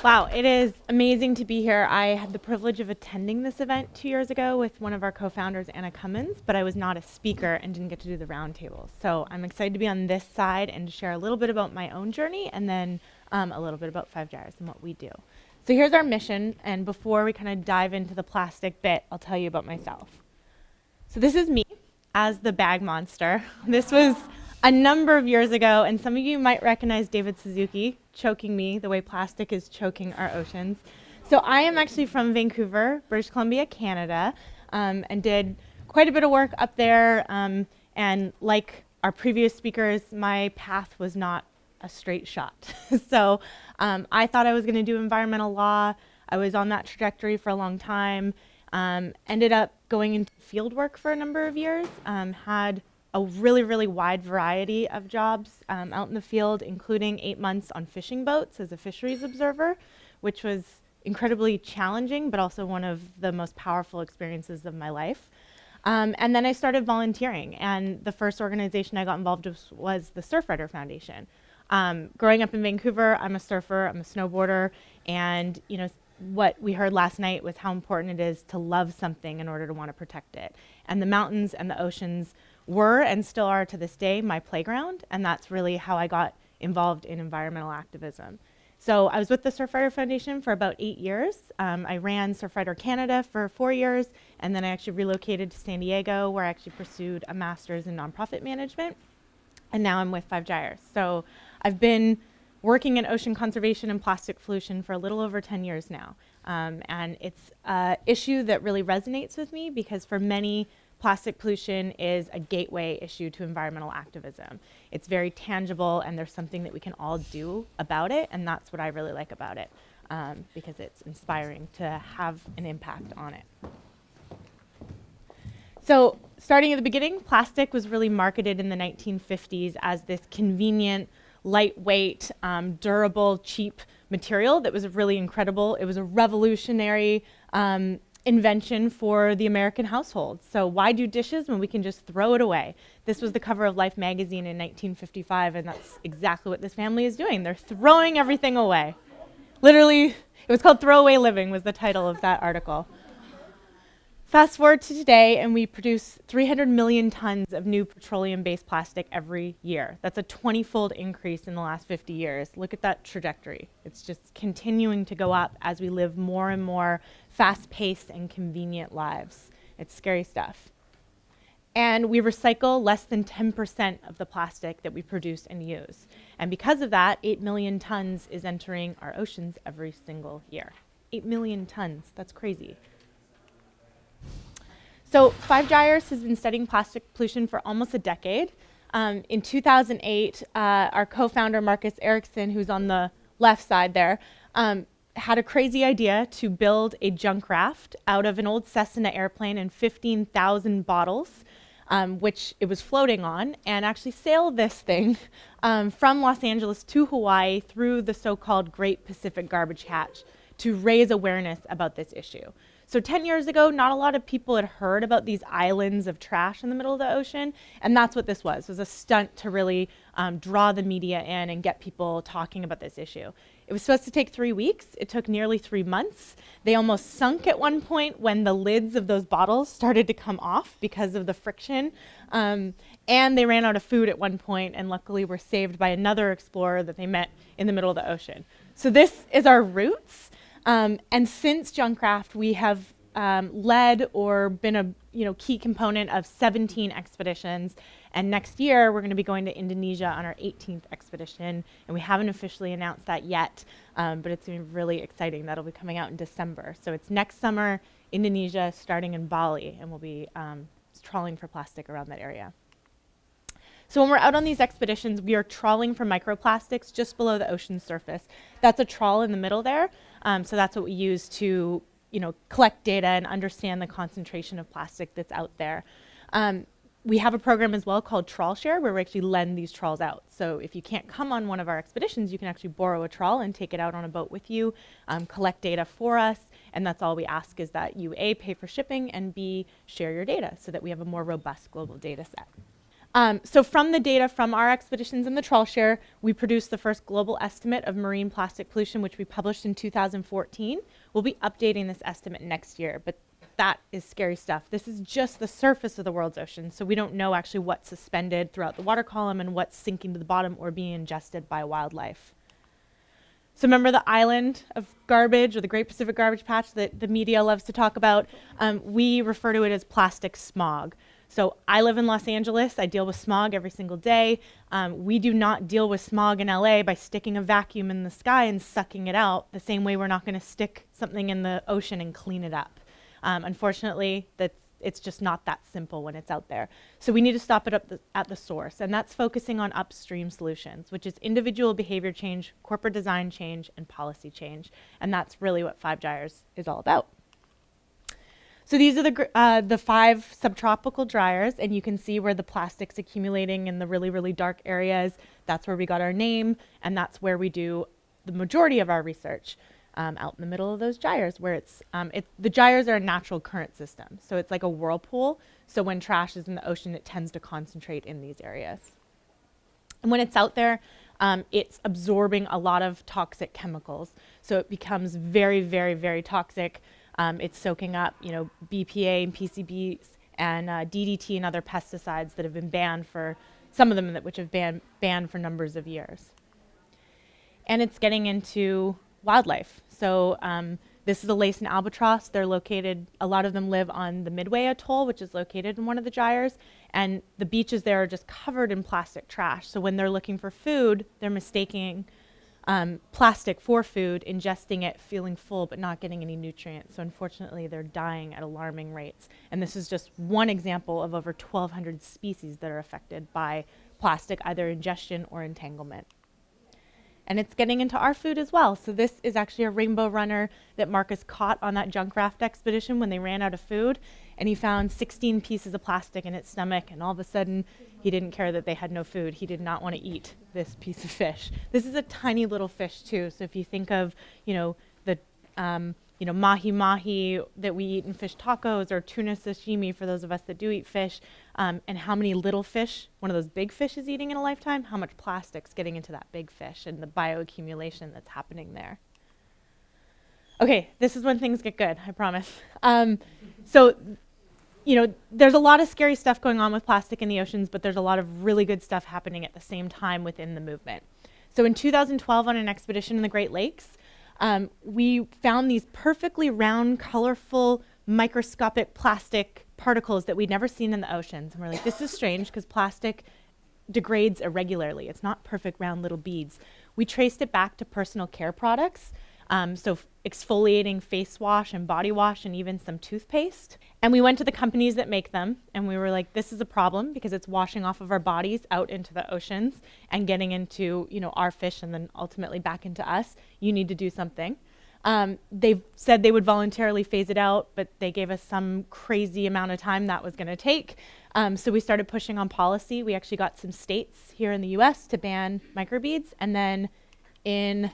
Wow, it is amazing to be here. I had the privilege of attending this event 2 years ago with one of our co-founders, Anna Cummins, but I was not a speaker and didn't get to do the roundtable. So I'm excited to be on this side and to share a little bit about my own journey and then a little bit about 5Gyres and what we do. So here's our mission, and before we kind of dive into the plastic bit, I'll tell you about myself. So this is me as the bag monster. This was a number of years ago, and some of you might recognize David Suzuki choking me the way plastic is choking our oceans. So I am actually from Vancouver, British Columbia, Canada, and did quite a bit of work up there. And like our previous speakers, my path was not a straight shot. So I thought I was going to do environmental law. I was on that trajectory for a long time. Ended up going into field work for a number of years. Had a really, really wide variety of jobs out in the field, including 8 months on fishing boats as a fisheries observer, which was incredibly challenging, but also one of the most powerful experiences of my life. And then I started volunteering, and the first organization I got involved with was the Surfrider Foundation. Growing up in Vancouver, I'm a surfer, I'm a snowboarder, and what we heard last night was how important it is to love something in order to want to protect it. And the mountains and the oceans were and still are to this day my playground, and that's really how I got involved in environmental activism. So I was with the Surfrider Foundation for about 8 years. I ran Surfrider Canada for 4 years, and then I actually relocated to San Diego, where I actually pursued a master's in nonprofit management, and now I'm with 5Gyres. So I've been working in ocean conservation and plastic pollution for a little over 10 years now. And it's an issue that really resonates with me because for many, plastic pollution is a gateway issue to environmental activism. It's very tangible, and there's something that we can all do about it, and that's what I really like about it, because it's inspiring to have an impact on it. So starting at the beginning, plastic was really marketed in the 1950s as this convenient, lightweight, durable, cheap material that was really incredible. It was a revolutionary invention for the American household. So why do dishes when we can just throw it away? This was the cover of Life magazine in 1955, and that's exactly what this family is doing. They're throwing everything away. Literally, it was called Throwaway Living was the title of that article. Fast forward to today, and we produce 300 million tons of new petroleum-based plastic every year. That's a 20-fold increase in the last 50 years. Look at that trajectory. It's just continuing to go up as we live more and more fast-paced and convenient lives. It's scary stuff. And we recycle less than 10% of the plastic that we produce and use. And because of that, 8 million tons is entering our oceans every single year. 8 million tons, that's crazy. So 5Gyres has been studying plastic pollution for almost a decade. In 2008, our co-founder, Marcus Ericsson, who's on the left side there, had a crazy idea to build a junk raft out of an old Cessna airplane and 15,000 bottles, which it was floating on, and actually sail this thing from Los Angeles to Hawaii through the so-called Great Pacific Garbage Patch to raise awareness about this issue. So 10 years ago, not a lot of people had heard about these islands of trash in the middle of the ocean, and that's what this was. It was a stunt to really draw the media in and get people talking about this issue. It was supposed to take 3 weeks. It took nearly 3 months. They almost sunk at one point when the lids of those bottles started to come off because of the friction. And they ran out of food at one point, and luckily were saved by another explorer that they met in the middle of the ocean. So this is our roots. And since Junkcraft, we have led or been a key component of 17 expeditions. And next year, we're going to be going to Indonesia on our 18th expedition. And we haven't officially announced that yet, but it's going to be really exciting. That'll be coming out in December. So it's next summer, Indonesia, starting in Bali, and we'll be trawling for plastic around that area. So when we're out on these expeditions, we are trawling for microplastics just below the ocean surface. That's a trawl in the middle there. So that's what we use to collect data and understand the concentration of plastic that's out there. We have a program as well called Trawl Share, where we actually lend these trawls out. So if you can't come on one of our expeditions, you can actually borrow a trawl and take it out on a boat with you, collect data for us, and that's all we ask is that you A, pay for shipping, and B, share your data so that we have a more robust global data set. So from the data from our expeditions in the trawl share, we produced the first global estimate of marine plastic pollution, which we published in 2014. We'll be updating this estimate next year, but that is scary stuff. This is just the surface of the world's ocean, so we don't know actually what's suspended throughout the water column and what's sinking to the bottom or being ingested by wildlife. So remember the island of garbage, or the Great Pacific Garbage Patch that the media loves to talk about? We refer to it as plastic smog. So I live in Los Angeles. I deal with smog every single day. We do not deal with smog in LA by sticking a vacuum in the sky and sucking it out, the same way we're not going to stick something in the ocean and clean it up. Unfortunately, it's just not that simple when it's out there. So we need to stop it at the source, and that's focusing on upstream solutions, which is individual behavior change, corporate design change, and policy change. And that's really what 5 Gyres is all about. So these are the 5 subtropical gyres, and you can see where the plastic's accumulating in the really, really dark areas. That's where we got our name, and that's where we do the majority of our research, out in the middle of those gyres, where the gyres are a natural current system. So it's like a whirlpool. So when trash is in the ocean, it tends to concentrate in these areas. And when it's out there, it's absorbing a lot of toxic chemicals. So it becomes very, very, very toxic. It's soaking up, BPA and PCBs and DDT and other pesticides that have been banned for, some of them which have been banned for numbers of years. And it's getting into wildlife. So this is a lace and albatross. They're located, a lot of them live on the Midway Atoll, which is located in one of the gyres. And the beaches there are just covered in plastic trash. So when they're looking for food, they're mistaking plastic for food, ingesting it, feeling full, but not getting any nutrients. So unfortunately, they're dying at alarming rates. And this is just one example of over 1,200 species that are affected by plastic, either ingestion or entanglement. And it's getting into our food as well. So this is actually a rainbow runner that Marcus caught on that junk raft expedition when they ran out of food. And he found 16 pieces of plastic in its stomach, and all of a sudden, he didn't care that they had no food. He did not want to eat this piece of fish. This is a tiny little fish too. So if you think of, the mahi-mahi that we eat in fish tacos, or tuna sashimi for those of us that do eat fish, and how many little fish one of those big fish is eating in a lifetime, how much plastic's getting into that big fish and the bioaccumulation that's happening there. Okay, this is when things get good, I promise. There's a lot of scary stuff going on with plastic in the oceans, but there's a lot of really good stuff happening at the same time within the movement. So in 2012, on an expedition in the Great Lakes, we found these perfectly round, colorful, microscopic plastic particles that we'd never seen in the oceans. And we're like, this is strange because plastic degrades irregularly. It's not perfect round little beads. We traced it back to personal care products. So exfoliating face wash and body wash and even some toothpaste. And we went to the companies that make them, and we were like, this is a problem because it's washing off of our bodies out into the oceans and getting into, our fish and then ultimately back into us. You need to do something. They said they would voluntarily phase it out, but they gave us some crazy amount of time that was going to take. So we started pushing on policy. We actually got some states here in the US to ban microbeads. And then in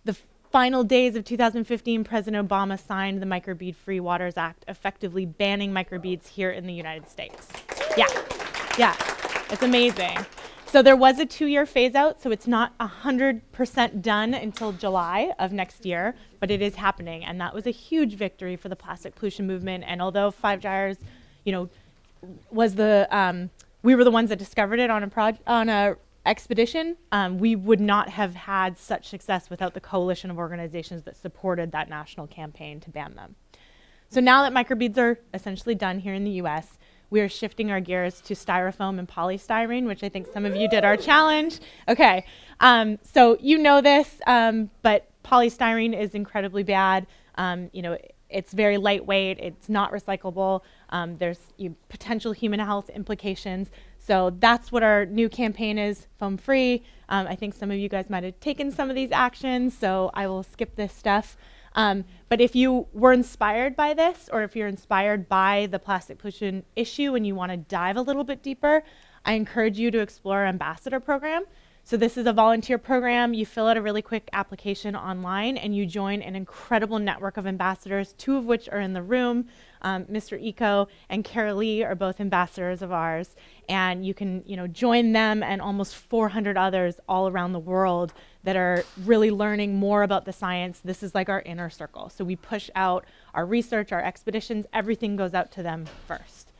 the final days of 2015, President Obama signed the Microbead Free Waters Act, effectively banning microbeads here in the United States. Yeah, it's amazing. So there was a 2-year phase out, so it's not 100% done until July of next year, but it is happening, and that was a huge victory for the plastic pollution movement. And although 5 Gyres, was we were the ones that discovered it on a expedition, we would not have had such success without the coalition of organizations that supported that national campaign to ban them. So now that microbeads are essentially done here in the US, we are shifting our gears to styrofoam and polystyrene, which I think some of you did our challenge. Okay, so this, but polystyrene is incredibly bad. It's very lightweight, it's not recyclable, there's potential human health implications. So that's what our new campaign is, foam free. I think some of you guys might have taken some of these actions, so I will skip this stuff. But if you were inspired by this, or if you're inspired by the plastic pollution issue and you want to dive a little bit deeper, I encourage you to explore our ambassador program. So this is a volunteer program. You fill out a really quick application online and you join an incredible network of ambassadors, 2 of which are in the room. Mr. Eco and Kara Lee are both ambassadors of ours. And you can, join them and almost 400 others all around the world that are really learning more about the science. This is like our inner circle. So we push out our research, our expeditions, everything goes out to them first.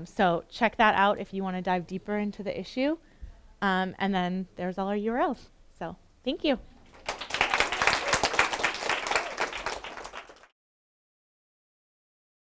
So check that out if you want to dive deeper into the issue. And then there's all our URLs. So thank you.